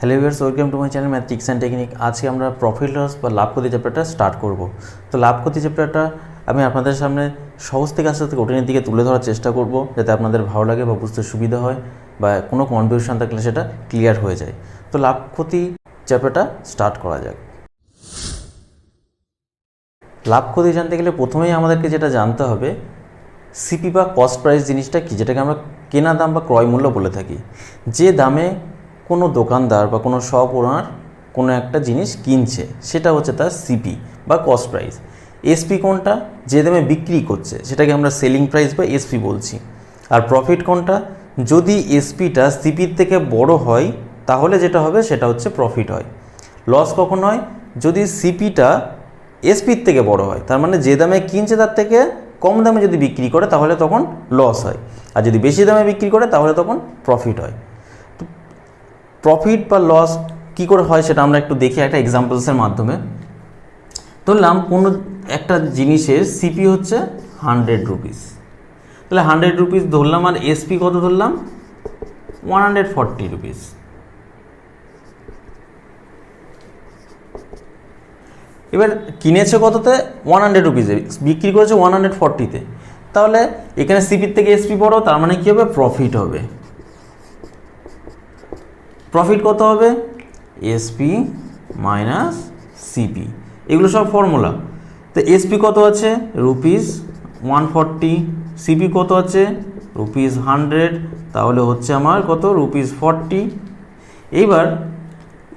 Hello viewers, welcome to my channel math tricks and technique. আজকে আমরা profit loss বা লাভ ক্ষতি চ্যাপ্টারটা স্টার্ট করব। তো লাভ ক্ষতি চ্যাপ্টারটা আমি আপনাদের সামনে সহজ থেকে আস্তে আস্তে কঠিনের দিকে তুলে ধরার চেষ্টা করব, যাতে আপনাদের ভালো লাগে বা বুঝতে সুবিধা হয় বা কোনো কনফিউশন থাকলে সেটা ক্লিয়ার হয়ে যায়। তো লাভ ক্ষতি চ্যাপ্টারটা স্টার্ট করা যাক। লাভ ক্ষতি জানতে গেলে প্রথমেই আমাদেরকে যেটা জানতে হবে, সিপি বা কস্ট প্রাইস জিনিসটা কি, যেটাকে আমরা কেনা দাম বা ক্রয় মূল্য বলে থাকি। যে দামে কোনো দোকানদার বা কোনো শপ ওনার কোনো একটা জিনিস কিনছে সেটা হচ্ছে তার সিপি বা কস্ট প্রাইস। এসপি কোনটা? যে দামে বিক্রি করছে সেটাকে আমরা সেলিং প্রাইস বা এসপি বলছি। আর প্রফিট কোনটা? যদি এসপিটা সিপির থেকে বড় হয় তাহলে যেটা হবে সেটা হচ্ছে প্রফিট হয়। লস কখন হয়? যদি সিপিটা এসপির থেকে বড় হয়, তার মানে যে দামে কিনছে তার থেকে কম দামে যদি বিক্রি করে তাহলে তখন লস হয়, আর যদি বেশি দামে বিক্রি করে তাহলে তখন প্রফিট হয়। তো প্রফিট বা লস কী করে হয় সেটা আমরা একটু দেখি একটা এক্সাম্পলসের মাধ্যমে। ধরলাম কোনো একটা জিনিসের সিপি হচ্ছে 100 রুপিস, তাহলে 100 রুপিস ধরলাম, আর এসপি কত ধরলাম? 140 রুপিস। এবার কিনেছে কততে? 100 রুপিসে, বিক্রি করেছে 140-তে। তাহলে এখানে সিপির থেকে এসপি বড়, তার মানে কী হবে? প্রফিট হবে। প্রফিট কত হবে? এসপি মাইনাস সিপি, এগুলো সব ফর্মুলা। তো এসপি কত আছে? রুপিস 140, সিপি কত আছে? রুপিস 100, তাহলে হচ্ছে আমার কত? রুপিস 40। এইবার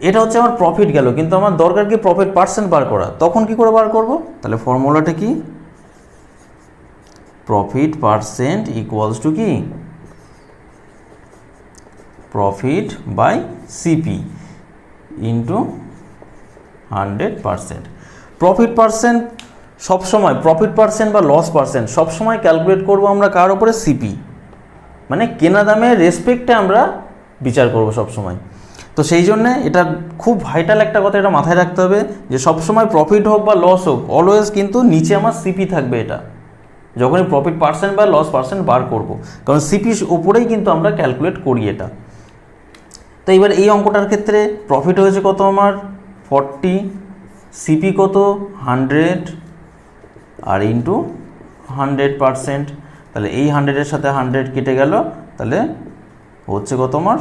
এটা হচ্ছে আমার প্রফিট গেল, কিন্তু আমার দরকার কি প্রফিট পার্সেন্ট বার করা। তখন কি করে বার করব? তাহলে ফর্মুলাটা কি? প্রফিট পার্সেন্ট ইকুয়ালস টু কি? Profit by CP into 100%। Profit percent সবসময়, প্রফিট পার্সেন্ট বা লস পার্সেন্ট সবসময় ক্যালকুলেট করব আমরা কার উপরে? সিপি, মানে কেনা দামের রেসপেক্টে আমরা বিচার করব সবসময়। তো সেই জন্যে এটা খুব ভাইটাল একটা কথা, এটা মাথায় রাখতে হবে যে সবসময় প্রফিট হোক বা লস হোক, অলওয়েজ কিন্তু নিচে আমার সিপি থাকবে। এটা যখনই প্রফিট পার্সেন্ট বা লস পার্সেন্ট বার করব, কারণ সিপির উপরেই কিন্তু আমরা ক্যালকুলেট করি এটা। তো এবার এই অঙ্কটার ক্ষেত্রে প্রফিট হয়েছে কত আমার? 40, সিপি কত? 100, আর ইন্টু 100%। তাহলে এই 100-এর সাথে 100 কেটে গেল, তাহলে হচ্ছে কত আমার?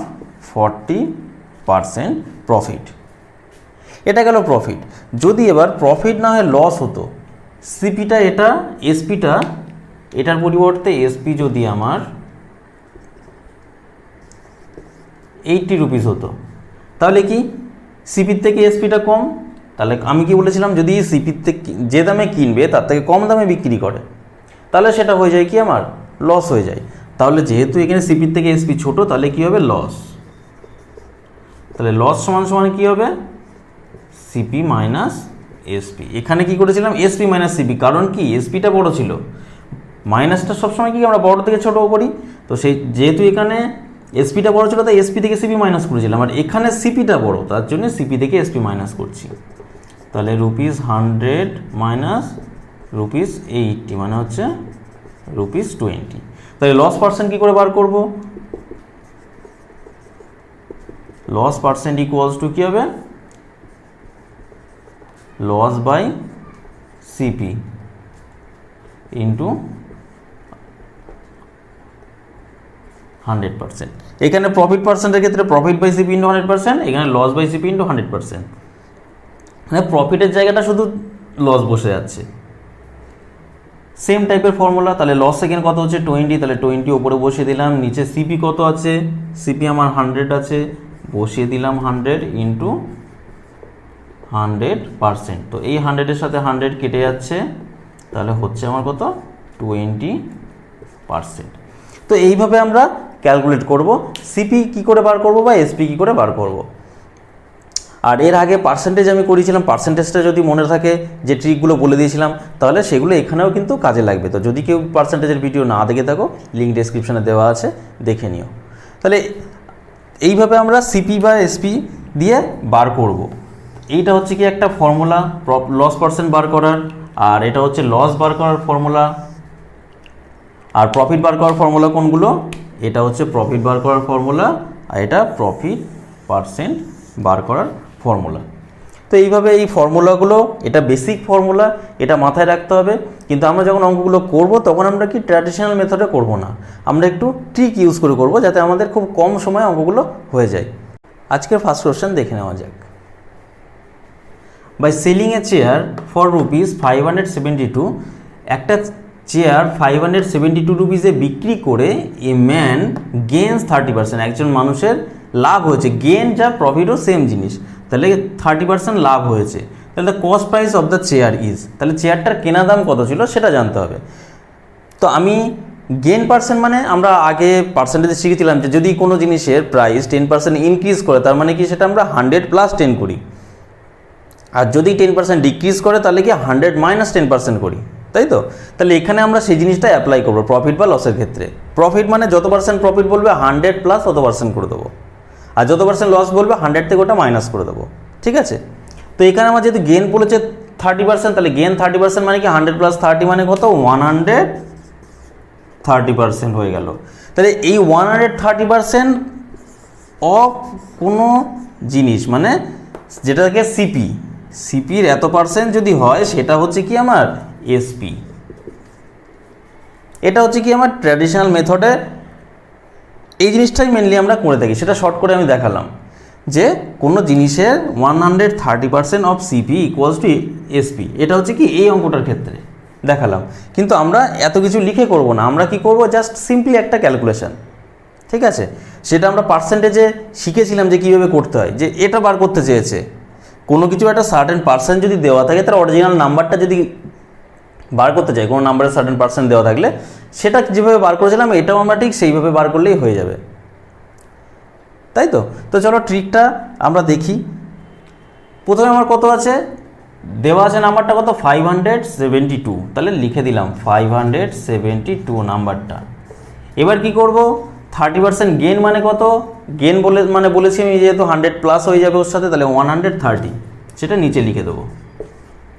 40% প্রফিট। এটা গেল প্রফিট। যদি এবার প্রফিট না হয় লস হতো, সিপিটা এটা, এসপিটা এটার পরিবর্তে এসপি যদি আমার 80 রুপিস হতো, তাহলে কি সিপির থেকে এসপিটা কম। তাহলে আমি কি বলেছিলাম? যদি সিপির থেকে যে দামে কিনবে তার থেকে কম দামে বিক্রি করে, তাহলে সেটা হয়ে যায় কি? আমার লস হয়ে যায়। তাহলে যেহেতু এখানে সিপির থেকে এসপি ছোট, তাহলে কি হবে? লস। তাহলে লস সমান সমান কী হবে? CP minus SP. এখানে কি করেছিলাম? এসপি মাইনাস সিপি, কারণ কি এসপিটা বড় ছিল। মাইনাসটা সবসময় কি আমরা বড় থেকে ছোট করি, তো সেই যেহেতু এখানে এসপিটা বড় ছিল তাই এসপি থেকে সিপি মাইনাস করেছিলাম, আর এখানে সিপিটা বড় তার জন্য সিপি থেকে এসপি মাইনাস করছি। তাহলে রুপিস 100 মাইনাস রুপিস 80 মানে হচ্ছে রুপিস 20। তাহলে লস পার্সেন্ট কী করে বার করব? লস পার্সেন্ট ইকুয়ালস টু কী হবে? Loss by CP into 100%। এখানে প্রফিট পার্সেন্টের ক্ষেত্রে প্রফিট বাই সিপি ইন্টু 100%, এখানে লস বাই সিপি ইন্টু 100%। মানে প্রফিটের জায়গাটা শুধু লস বসে যাচ্ছে। সেম টাইপের ফর্মুলা। তাহলে লস এখানে কত হচ্ছে? 20, তাহলে 20 ওপরে বসিয়ে দিলাম। নিচে সিপি কত আছে? সিপি আমার 100 আছে, বসিয়ে দিলাম 100 ইন্টু 100%। তো এই 100-এর সাথে 100 কেটে যাচ্ছে, তাহলে হচ্ছে আমার কত? 20%। তো এইভাবে আমরা ক্যালকুলেট করব সিপি কী করে বার করব বা এসপি কী করে বার করব। আর এর আগে পার্সেন্টেজ আমি করেছিলাম, পার্সেন্টেজটা যদি মনে থাকে, যে ট্রিকগুলো বলে দিয়েছিলাম, তাহলে সেগুলো এখানেও কিন্তু কাজে লাগবে। তো যদি কেউ পার্সেন্টেজের ভিডিও না দেখে থাকো, লিঙ্ক ডেসক্রিপশানে দেওয়া আছে, দেখে নিও। তাহলে এইভাবে আমরা সিপি বা এসপি দিয়ে বার করব। এইটা হচ্ছে কি একটা ফর্মুলা লস পার্সেন্ট বার করার, আর এটা হচ্ছে লস বার করার ফর্মুলা। আর প্রফিট বার করার ফর্মুলা কোনগুলো? এটা হচ্ছে প্রফিট বার করার ফর্মুলা, আর এটা প্রফিট পার্সেন্ট বার করার ফর্মুলা। তো এইভাবে এই ফর্মুলাগুলো, এটা বেসিক ফর্মুলা, এটা মাথায় রাখতে হবে। কিন্তু আমরা যখন অঙ্কগুলো করব তখন আমরা কি ট্র্যাডিশনাল মেথডে করব না, আমরা একটু ট্রিক ইউজ করে করব যাতে আমাদের খুব কম সময়ে অঙ্কগুলো হয়ে যায়। আজকের ফার্স্ট কোশ্চেন দেখে নেওয়া যাক। By selling a chair for rupees 572, একটা চেয়ার 572 রুপিসে বিক্রি করে এ ম্যান গেইনস 30%, একজন মানুষের লাভ হয়েছে। গেইন যা প্রফিটও সেম জিনিস, তাহলে 30% লাভ হয়েছে। তাহলে the cost price of the chair is, তাহলে চেয়ারটার কেনা দাম কত ছিল সেটা জানতে হবে। তো আমি গেইন পার্সেন্ট মানে আমরা আগে পার্সেন্টেজে শিখেছিলাম যে যদি কোনো জিনিসের প্রাইস 10% ইনক্রিজ করে তার মানে কি সেটা আমরা 100 + 10 করি, আর যদি 10% ডিক্রিজ করে তাহলে কি 100 - 10% করি, তাই তো? তাহলে এখানে আমরা সেই জিনিসটা অ্যাপ্লাই করবো প্রফিট বা লসের ক্ষেত্রে। প্রফিট মানে যত পার্সেন্ট প্রফিট বলবে 100 প্লাস তত পার্সেন্ট করে দেবো, আর যত পার্সেন্ট লস বলবে 100 থেকে ওটা মাইনাস করে দেবো, ঠিক আছে? তো এখানে আমার যেহেতু গেইন বলেছে 30%, তাহলে গেইন 30% মানে কি 100 + 30 মানে কত? 130% হয়ে গেল। তাহলে এই 130% অফ কোনো জিনিস মানে যেটাকে সিপির এত পার্সেন্ট যদি হয় সেটা হচ্ছে কি আমার এসপি। এটা হচ্ছে কি আমার ট্র্যাডিশনাল মেথডে এই জিনিসটাই মেনলি আমরা করে থাকি, সেটা শর্ট করে আমি দেখালাম যে কোনো জিনিসের 130% of CP equals to SP. এটা হচ্ছে কি এই অঙ্কটার ক্ষেত্রে দেখালাম। কিন্তু আমরা এত কিছু লিখে করব না, আমরা কি করব জাস্ট সিম্পলি একটা ক্যালকুলেশন, ঠিক আছে? সেটা আমরা পার্সেন্টেজে শিখেছিলাম যে কীভাবে করতে হয়। যে এটা বার করতে চেয়েছে, কোনো কিছু একটা সার্টেন পার্সেন্ট যদি দেওয়া থাকে তার অরিজিনাল নাম্বারটা যদি বার করতে চাই, কোনো নাম্বারের সার্টেন পার্সেন্ট দেওয়া থাকলে সেটা যেভাবে বার করেছিলাম এটাও আমরা ঠিক সেইভাবে বার করলেই হয়ে যাবে, তাই তো? তো চলো ট্রিকটা আমরা দেখি। প্রথমে আমার কত আছে দেওয়া আছে, নাম্বারটা কত? 572, তাহলে লিখে দিলাম 572 নাম্বারটা। এবার কি করব? 30% গেইন মানে কত? গেইন বলেছি আমি যেহেতু 100 প্লাস হয়ে যাবে ওর সাথে, তাহলে 130 সেটা নিচে লিখে দেবো।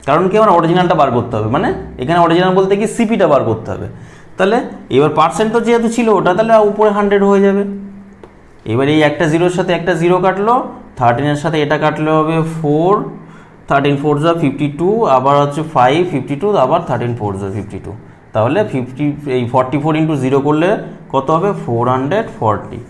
কারণ কি আমার অরিজিনালটা বার করতে হবে, মানে এখানে অরিজিনাল বলতে কি সিপিটা বার করতে হবে। তাহলে এবার পার্সেন্ট তো যেহেতু ছিল ওটা, তাহলে উপরে 100 হয়ে যাবে। এবার এই একটা জিরোর সাথে একটা জিরো কাটলো, 13-এর সাথে এটা কাটলে হবে 4, 13 4 যা 52, আবার হচ্ছে 5 52, আবার 13 4 যা 52, তাহলে 44 × 0 করলে কত হবে? 440।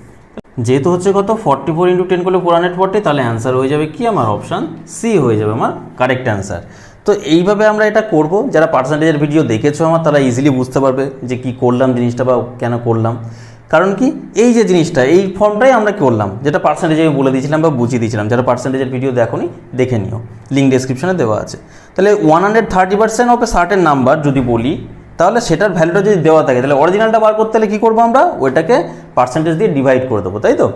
যেহেতু হচ্ছে কত 44 × 10 করলে 440, তাহলে অ্যান্সার হয়ে যাবে কি আমার অপশান সি হয়ে যাবে আমার কারেক্ট অ্যান্সার। তো এইভাবে আমরা এটা করব। যারা পার্সেন্টেজের ভিডিও দেখেছো আমার তারা ইজিলি বুঝতে পারবে যে কি করলাম জিনিসটা বা কেন করলাম। কারণ কি এই যে জিনিসটা এই ফর্মটাই আমরা করলাম, যেটা পার্সেন্টেজে আমি বলে দিয়েছিলাম বা বুঝিয়ে দিয়েছিলাম। যারা পার্সেন্টেজের ভিডিও দেখোনি দেখে নিও, লিঙ্ক ডেসক্রিপশনে দেওয়া আছে। তাহলে 130% অফ এ সার্টেন নাম্বার যদি বলি, তাহলে সেটার ভ্যালুটা যদি দেওয়া থাকে তাহলে অরিজিনালটা বার করতে হলে কী করবো আমরা? ওইটাকে পার্সেন্টেজ দিয়ে ডিভাইড করে দেবো, তাই তো?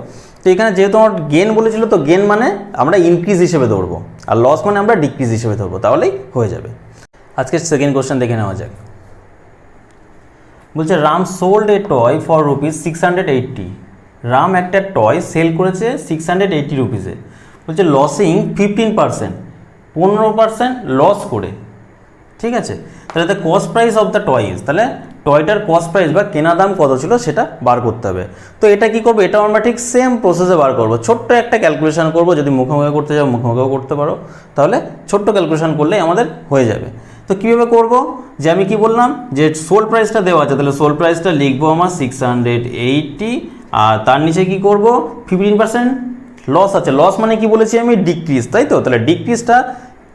তো এখানে যেহেতু আমার গেন বলেছিল, তো গেন মানে আমরা ইনক্রিজ হিসেবে ধরবো, আর লস মানে আমরা ডিক্রিজ হিসেবে ধরবো, তাহলেই হয়ে যাবে। আজকে সেকেন্ড কোশ্চেন দেখে নেওয়া যাক। বলছে Ram sold A toy for rupees 680। Ram একটা টয় সেল করেছে 680 রুপিসে। বলছে লসিং 15%, 15% লস করে, ঠিক আছে? তাহলে the cost price of the toy is, তাহলে টয়টার কস্ট প্রাইস বা কেনা দাম কত ছিল সেটা বার করতে হবে। তো এটা কি করবো? এটা আমরা ঠিক সেম প্রসেসে বার করবো। ছোট্ট একটা ক্যালকুলেশন করবো, যদি মুখোমুখি করতে যাও মুখোমুখিও করতে পারো, তাহলে ছোট্ট ক্যালকুলেশন করলেই আমাদের হয়ে যাবে। তো কীভাবে করব? যে আমি কি বললাম যে সোল প্রাইসটা দেওয়া আছে, তাহলে সোল প্রাইসটা লিখবো আমার 680, আর তার নিচে কি করব? 15% লস আছে। লস মানে কি বলেছি আমি? ডিক্রিজ, তাই তো? তাহলে ডিক্রিজটা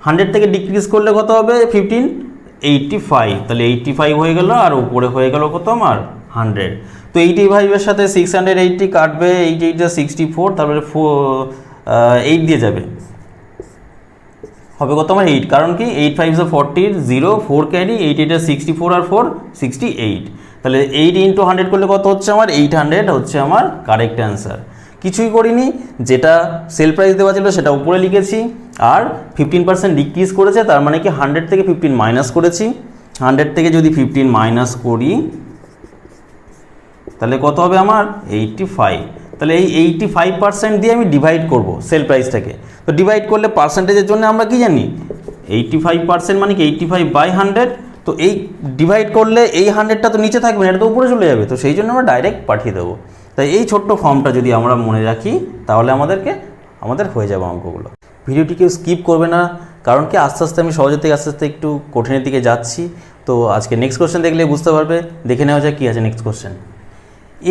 100 থেকে ডিক্রিজ করলে কত হবে? 1585, তাহলে 85 হয়ে গেল, আর উপরে হয়ে গেল কত আমার? 100। তো 85-এর সাথে 680 কাটবে, 88 64, তারপরে 8 দিয়ে যাবে, হবে কত আমার? 8। কারণ কি 8 5 40, 0 4 ক্যারি, 88 64 আর 4 68, তাহলে 8 × 100 করলে কত হচ্ছে আমার? 800 হচ্ছে আমার কারেক্ট অ্যান্সার। কিছুই করিনি, যেটা সেল প্রাইস দেওয়া ছিল সেটা উপরে লিখেছি, আর 15% ডিক্রিজ করেছে, তার মানে কি 100 থেকে 15 মাইনাস করেছি। 100 থেকে যদি 15 মাইনাস করি তাহলে কত হবে আমার? 85। তাহলে এই 85% দিয়ে আমি ডিভাইড করব সেল প্রাইসটাকে। তো ডিভাইড করলে পার্সেন্টেজের জন্য আমরা কি জানি? 85% মানে কি 85/100। তো এই ডিভাইড করলে এই 100টা তো নিচে থাকবে না, এটা তো উপরে চলে যাবে, তো সেই জন্য আমরা ডাইরেক্ট পাঠিয়ে দেবো। তাই এই ছোট্ট ফর্মটা যদি আমরা মনে রাখি তাহলে আমাদেরকে আমাদের হয়ে যাবে অঙ্কগুলো। ভিডিওটি কেউ স্কিপ করবে না, কারণ কি আস্তে আস্তে আমি সহজের থেকে আস্তে আস্তে একটু কঠিনের দিকে যাচ্ছি। তো আজকে নেক্সট কোশ্চেন দেখলে বুঝতে পারবে। দেখে নেওয়া যায় কী আছে next question.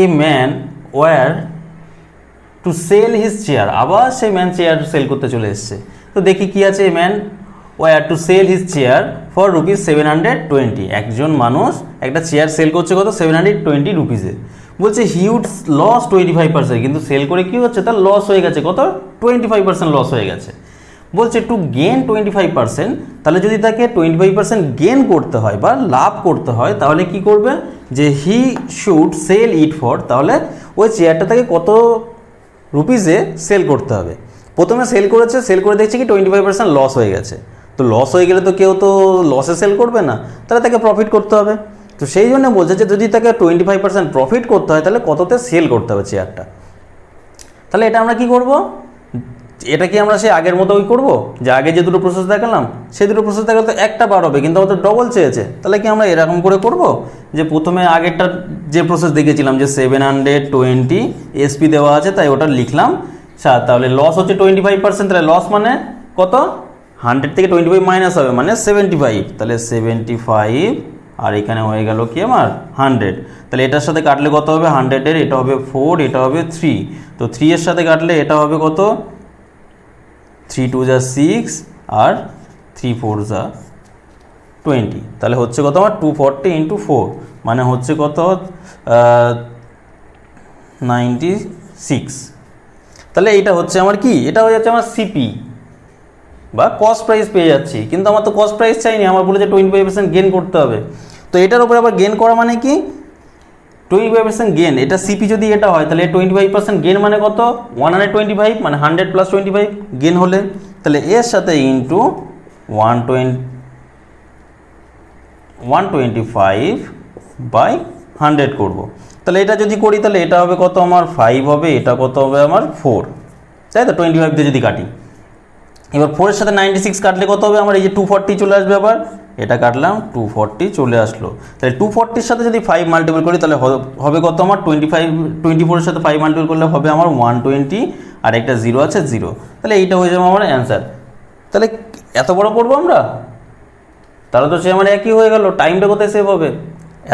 A man were to sell his chair, আবার সেই ম্যান চেয়ার সেল করতে চলে এসছে। তো দেখি কি আছে, a man were to sell his chair for rupees 720। একজন মানুষ একটা চেয়ার সেল করছে কত, 720 রুপিসে। বলছে হিউড লস 25%, কিন্তু সেল করে কি হচ্ছে, তার লস হয়ে গেছে কত, 25% লস হয়ে গেছে। বলছে টু গেন 25%, তাহলে যদি তাকে 25% গেন করতে হয় বা লাভ করতে হয়, তাহলে কি করবে, যে he should sell it for, তাহলে ওই চেয়ারটা তাকে কত রুপিসে সেল করতে হবে। প্রথমে সেল করেছে, সেল করে দেখছে কি 25% লস হয়ে গেছে। তো লস হয়ে গেলে তো কেউ তো লসে সেল করবে না, তাহলে তাকে প্রফিট করতে হবে। তো সেই জন্য বলছে যে যদি তাকে 25% প্রফিট করতে হয়, তাহলে কততে সেল করতে হবে চেয়ারটা। তাহলে এটা আমরা কি করব, এটা কি আমরা সেই আগের মতোই করব, যে আগে যে দুটো প্রসেস দেখালাম সেই দুটো প্রসেস দেখালে তো একটা বার হবে, কিন্তু আমাদের ডবল চেয়েছে। তাহলে কি আমরা এরকম করে করব, যে প্রথমে আগেরটা যে প্রসেস দেখেছিলাম যে 720 এসপি দেওয়া আছে, তাই ওটা লিখলাম। তাহলে লস হচ্ছে 25%, তাহলে লস মানে কত, 100 থেকে 25 মাইনাস হবে মানে 75, তাহলে 75, আর এখানে হয়ে গেল কি আমার 100। তাহলে এটার সাথে কাটলে কত হবে, 100-এর এটা হবে 4, এটা হবে 3। তো 3 এর সাথে কাটলে এটা হবে কত, 3 2 যা 6 আর 3 4 যা 20। তাহলে হচ্ছে কত আমার 240 × 4, মানে হচ্ছে কত 96। তাহলে এইটা হচ্ছে আমার কি, এটা হয়ে যাচ্ছে আমার সিপি বা কস্ট প্রাইস পেয়ে যাচ্ছি। কিন্তু আমার তো কস্ট প্রাইস চাইনি, আমার বলেছে 25% গেন করতে হবে। তো এটার উপরে আবার গেন করা মানে কি, 25% গেন, এটা সিপি যদি এটা হয়, তাহলে 25% গেন মানে কত, 125, মানে 100 + 25 গেন হলে, তাহলে এর সাথে ইন্টু 125/100 করব। তাহলে এটা যদি করি, তাহলে এটা হবে কত আমার 5 হবে, এটা কত হবে আমার 4, তাই তো 25 দিয়ে যদি কাটি। এবার 4 এর সাথে 96 কাটলে কত হবে আমার, এই যে 240 চলে আসবে, আবার এটা কাটলাম 240 চলে আসলো। তাহলে 240-র সাথে যদি 5 মাল্টিপল করি, তাহলে হবে কত আমার 24-এর সাথে 5 মাল্টিপল করলে হবে আমার 120, আর একটা 0 আছে 0। তাহলে এইটা হয়ে যাবে আমার অ্যান্সার। তাহলে এত বড় করবো আমরা, তাহলে তো সে আমার একই হয়ে গেল, টাইমটা কোথায় সেভ হবে।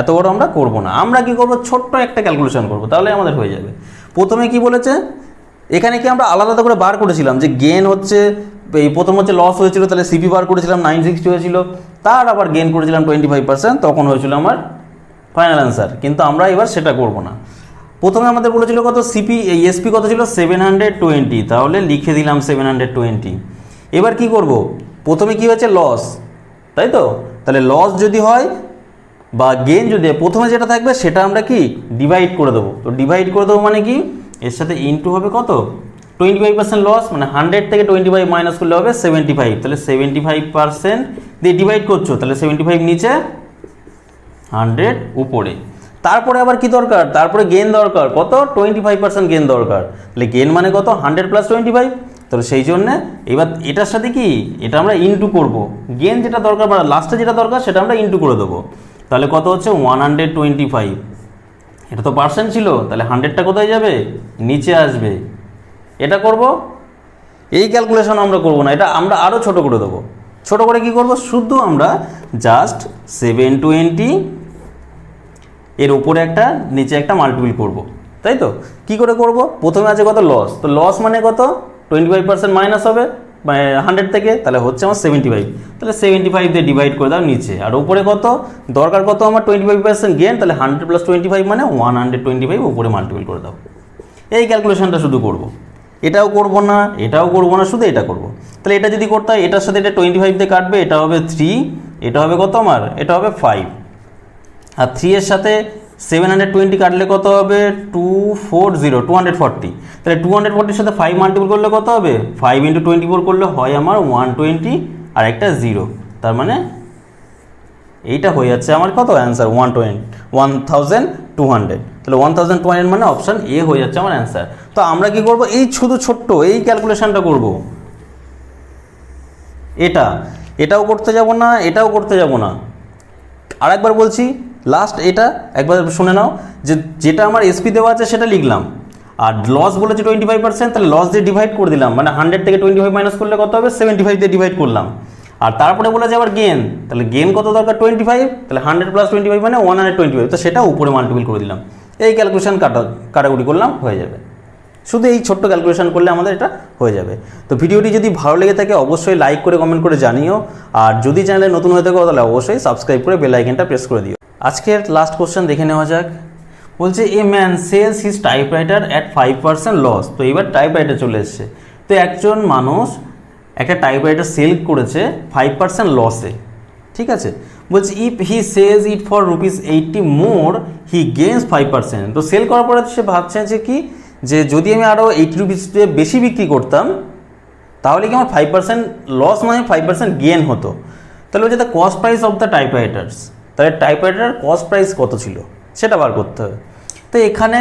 এত বড় আমরা করব না, আমরা কি করব, ছোট্ট একটা ক্যালকুলেশন করব, তাহলে আমাদের হয়ে যাবে। প্রথমে কি বলেছে, এখানে কি আমরা আলাদা করে বার করেছিলাম যে গেন হচ্ছে, এই প্রথম হচ্ছে লস হয়েছিল, তাহলে সিপি বার করেছিলাম 960 হয়েছিল, তার আবার গেন করেছিলাম 25%, তখন হয়েছিল আমার ফাইনাল অ্যান্সার। কিন্তু আমরা এবার সেটা করব না। প্রথমে আমাদের বলেছিল কত, সিপি এই এসপি কত ছিল 720, তাহলে লিখে দিলাম 720। এবার কি করব, প্রথমে কি হয়েছে লস, তাই তো, তাহলে লস যদি হয় বা গেন যদি হয়, প্রথমে যেটা থাকবে সেটা আমরা কি ডিভাইড করে দেবো। তো ডিভাইড করে দেবো মানে কি, এর সাথে ইনটু হবে কত, 25% লস, মানে 100 থেকে 25 মাইনাস করলে হবে 75। তাহলে 75% দিয়ে ডিভাইড করছো, তাহলে 75 নিচে 100 উপরে। তারপরে আবার কি দরকার, তারপরে গেন দরকার কত, 25% গেন দরকার। তাহলে গেন মানে কত, 100 + 25। তাহলে সেই জন্যে এবার এটার সাথে কি, এটা আমরা ইনটু করব, গেন যেটা দরকার বা লাস্টে যেটা দরকার সেটা আমরা ইনটু করে দেবো। তাহলে কত হচ্ছে 125, এটা তো পার্সেন্ট ছিল, তাহলে 100টা কোথায় যাবে, নিচে আসবে। এটা করব, এই ক্যালকুলেশন আমরা করব না, এটা আমরা আরও ছোট করে দেবো। ছোট করে কি করব, শুধু আমরা জাস্ট 720 এর উপরে একটা নিচে একটা মাল্টিপল করব, তাই তো। কি করে করব, প্রথমে আছে কত লস, তো লস মানে কত, 25% মাইনাস হবে 100 থেকে, তাহলে হচ্ছে আমার 75। তাহলে 75 দিয়ে ডিভাইড করে দাও নিচে, আর উপরে কত দরকার, কত আমার 25% গেন, তাহলে 100 + 25 মানে 125 উপরে মাল্টিপল করে দাও। এই ক্যালকুলেশনটা শুধু করব, এটাও করব না, এটাও করব না, শুধু এটা করব। তাহলে এটা যদি করতে হয়, এটার সাথে এটা 25 দিয়ে কাটবে, এটা হবে 3, এটা হবে কত আমার, এটা হবে 5, আর 3 এর সাথে 720 কাটলে কত হবে, 240, তাহলে 240-এর সাথে 5 মাল্টিপল করলে কত হবে, 5 × 24 করলে হয় আমার 120 আর একটা 0, তার মানে এইটা হয়ে যাচ্ছে আমার কত অ্যান্সার 1200। তাহলে 1200 মানে অপশান এ হয়ে যাচ্ছে আমার অ্যান্সার। তো আমরা কি করব, এই শুধু ছোট্ট এই ক্যালকুলেশনটা করব, এটাও করতে যাব না, এটাও করতে যাব না। আরেকবার বলছি, লাস্ট এটা একবার শুনে নাও, যে যেটা আমার এসপি দেওয়া আছে সেটা লিখলাম, আর লস বলেছে 25%, তাহলে লস দিয়ে ডিভাইড করে দিলাম, মানে 100 থেকে 25 মাইনাস করলে কত হবে, 75 দিয়ে ডিভাইড করলাম। আর তারপরে বলেছে আবার গেন, তাহলে গেন কত দরকার 25, তাহলে 100 প্লাস 25 মানে 125, তো সেটা উপরে মাল্টিপল করে দিলাম। এই ক্যালকুলেশন কাটাকুটি করলাম, হয়ে যাবে। শুধু এই ছোট্ট ক্যালকুলেশন করলে আমাদের এটা হয়ে যাবে। তো ভিডিওটি যদি ভালো লেগে থাকে অবশ্যই লাইক করে কমেন্ট করে জানিও, আর যদি চ্যানেলে নতুন হয়ে থাকো তাহলে অবশ্যই সাবস্ক্রাইব করে বেল আইকনটা প্রেস করে দিও। আজকের লাস্ট কোশ্চেন দেখে নেওয়া যাক। বলছে a man sells his typewriter at 5% loss. তো এবার টাইপরাইটার চলে এসছে। তো একজন মানুষ একটা টাইপরাইটার সেল করেছে 5% লসে, ঠিক আছে। বলছে if he sells it for ₹80 more he gains 5%। তো সেল করার পরে সে ভাবছে যে কি, যে যদি আমি আরও 80 রুপিস বেশি বিক্রি করতাম তাহলে কি আমার 5% লস নয় 5% গেন হতো। তাহলে হচ্ছে the cost price of the typewriters, তাহলে টাইপরাইটার কস্ট প্রাইস কত ছিল সেটা বার করতে হবে। তো এখানে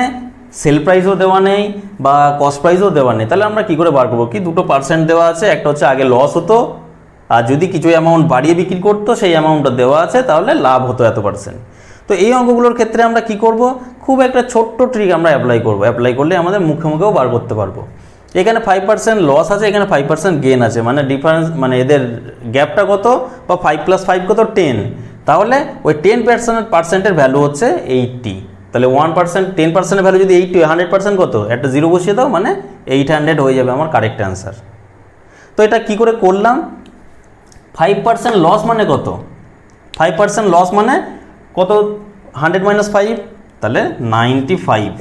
সেল প্রাইসও দেওয়া নেই বা কস্ট প্রাইসও দেওয়া নেই, তাহলে আমরা কী করে বার করবো, কি দুটো পার্সেন্ট দেওয়া আছে, একটা হচ্ছে আগে লস হতো আর যদি কিছু অ্যামাউন্ট বাড়িয়ে বিক্রি করতো সেই অ্যামাউন্টটা দেওয়া আছে, তাহলে লাভ হতো এত পার্সেন্ট। তো এই অঙ্কগুলোর ক্ষেত্রে আমরা কি করব, খুব একটা ছোট্ট ট্রিক আমরা অ্যাপ্লাই করব, অ্যাপ্লাই করলে আমাদের মুখে মুখেও বার করতে পারবো। এখানে 5% লস আছে, এখানে 5% গেন আছে, মানে ডিফারেন্স মানে এদের গ্যাপটা কত, বা 5 + 5 কত 10, তাহলে ওই 10%-এর ভ্যালু হচ্ছে 80। তাহলে 1% 10%-এর ভ্যালু যদি 80 হয়, 100% কত, একটা জিরো বসিয়ে দাও, মানে 800 হয়ে যাবে আমার কারেক্ট অ্যান্সার। তো এটা কি করে করলাম, 5% লস মানে কত, 5% লস মানে কত, 100 - 5, তাহলে 95,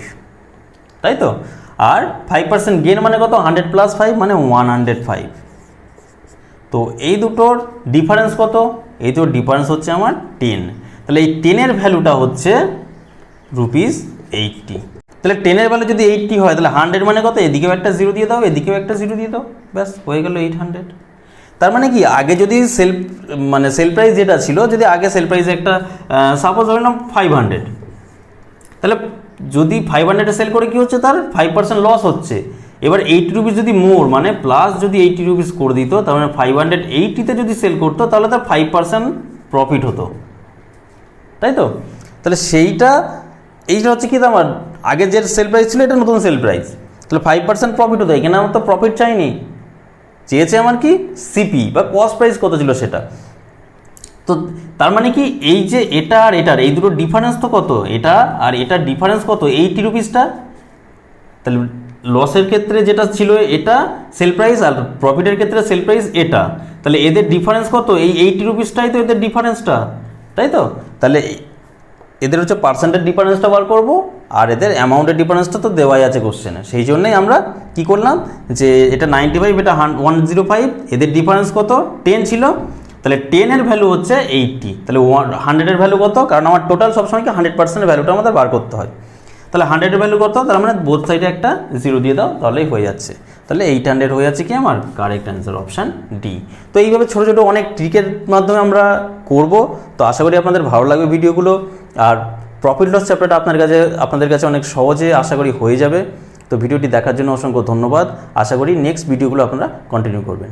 তাই তো। আর 5% গেন মানে কত, 100 + 5 মানে 105। তো এই দুটোর ডিফারেন্স কত, এই দুটোর ডিফারেন্স হচ্ছে আমার 10। তাহলে এই 10-এর ভ্যালুটা হচ্ছে ₹80। তাহলে 10-এর ভ্যালু যদি 80 হয়, তাহলে 100 মানে কত, এদিকেও একটা জিরো দিয়ে দাও, এদিকেও একটা জিরো দিয়ে দাও, ব্যাস হয়ে গেল 800। তার মানে কি, আগে যদি সেল প্রাইস যেটা ছিল, যদি আগে সেল প্রাইসে একটা সাপোজ ধরলাম 500, তাহলে যদি 500-এ সেল করে কি হচ্ছে, তার 5% লস হচ্ছে। এবার 80 রুপিস যদি মোর মানে প্লাস যদি 80 রুপিস করে দিত, তার মানে 580-তে যদি সেল করতো তাহলে তার 5% প্রফিট হতো, তাই তো। তাহলে সেইটা এইটা হচ্ছে কি, আমার আগে যে সেল প্রাইস ছিল এটা নতুন সেল প্রাইস, তাহলে 5% প্রফিট হতো। এখানে আমার তো প্রফিট চাইনি, চেয়েছে আমার কি সিপি বা কস্ট প্রাইস কত ছিল সেটা। তো তার মানে কি, এই যে এটা আর এটার এই দুটো ডিফারেন্স তো কত, এটা আর এটার ডিফারেন্স কত, 80 রুপিসটা। তাহলে লসের ক্ষেত্রে যেটা ছিল এটা সেল প্রাইস, আর প্রফিটের ক্ষেত্রে সেল প্রাইস এটা, তাহলে এদের ডিফারেন্স কত, এই 80 রুপিসটাই তো এদের ডিফারেন্সটা, তাই তো। তাহলে এদের হচ্ছে পার্সেন্টের ডিফারেন্সটা বার করব, আর এদের অ্যামাউন্টের ডিফারেন্সটা তো দেওয়াই আছে কোশ্চেনে, সেই জন্যই আমরা কি করলাম, যে এটা 95, এটা 105, এদের ডিফারেন্স কত 10 ছিল, তাহলে 10-এর ভ্যালু হচ্ছে 80। তাহলে 100-এর ভ্যালু কত, কারণ আমার টোটাল সবসময় কি 100%-এর ভ্যালুটা আমাদের বার করতে হয়। তাহলে 100-এর ভ্যালু কত, তার মানে বোথ সাইডে একটা জিরো দিয়ে দাও, তাহলেই হয়ে যাচ্ছে। তাহলে 800 হয়ে যাচ্ছে কি আমার কারেক্ট অ্যান্সার, অপশান ডি। তো এইভাবে ছোটো ছোটো অনেক ট্রিকের মাধ্যমে আমরা করব। তো আশা করি আপনাদের ভালো লাগবে ভিডিওগুলো, আর প্রফিট লস চ্যাপ্টারটা আপনাদের কাছে অনেক সহজে আশা করি হয়ে যাবে। তো ভিডিওটি দেখার জন্য অসংখ্য ধন্যবাদ। আশা করি নেক্সট ভিডিওগুলো আপনারা কন্টিনিউ করবেন।